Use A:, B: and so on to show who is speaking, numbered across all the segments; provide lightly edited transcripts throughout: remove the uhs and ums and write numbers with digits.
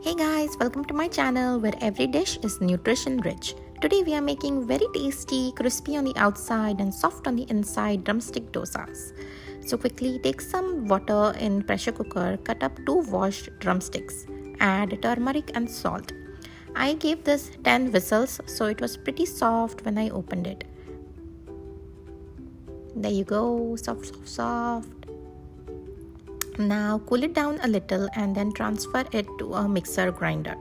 A: Hey guys, welcome to my channel where every dish is nutrition rich. Today we are making very tasty, crispy on the outside and soft on the inside drumstick dosas. So quickly take some water in pressure cooker, cut up 2 washed drumsticks, add turmeric and salt. I gave this 10 whistles so it was pretty soft when I opened it. There you go, soft. Now cool it down a little and then transfer it to a mixer grinder.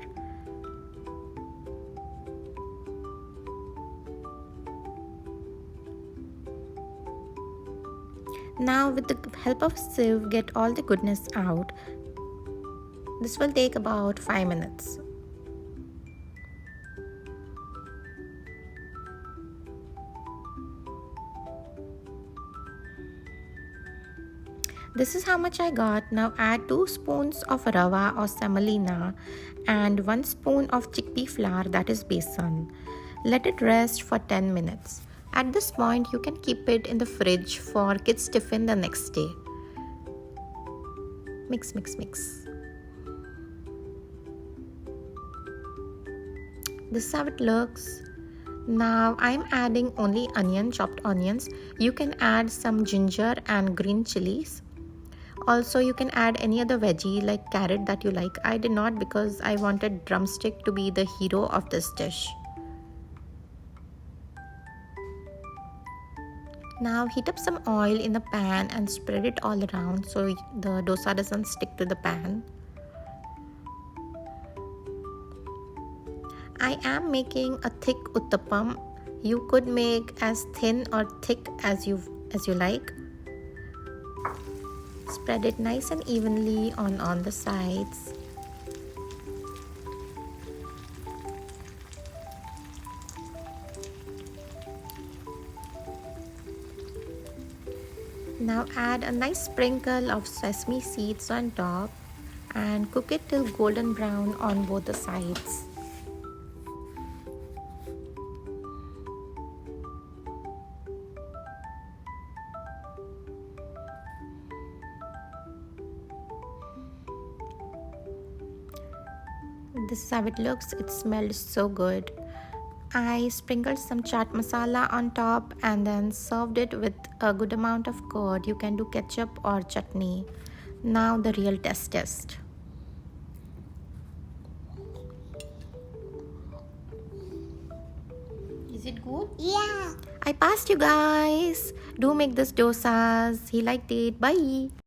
A: Now with the help of a sieve, get all the goodness out. This will take about 5 minutes. This is how much I got. Now add 2 spoons of rava or semolina and 1 spoon of chickpea flour, that is besan. Let it rest for 10 minutes. At this point, you can keep it in the fridge for kids' tiffin the next day. Mix. This is how it looks. Now I'm adding only chopped onions. You can add some ginger and green chilies. Also, you can add any other veggie like carrot that you like. I did not because I wanted drumstick to be the hero of this dish. Now heat up some oil in the pan and spread it all around so the dosa doesn't stick to the pan. I am making a thick uttapam. You could make as thin or thick as you like. Spread it nice and evenly on the sides. Now add a nice sprinkle of sesame seeds on top and cook it till golden brown on both the sides. This is how it looks. It smells so good. I sprinkled some chaat masala on top and then served it with a good amount of curd. You can do ketchup or chutney. Now the real test. Is it good?
B: Yeah.
A: I passed you guys. Do make this dosas. He liked it. Bye.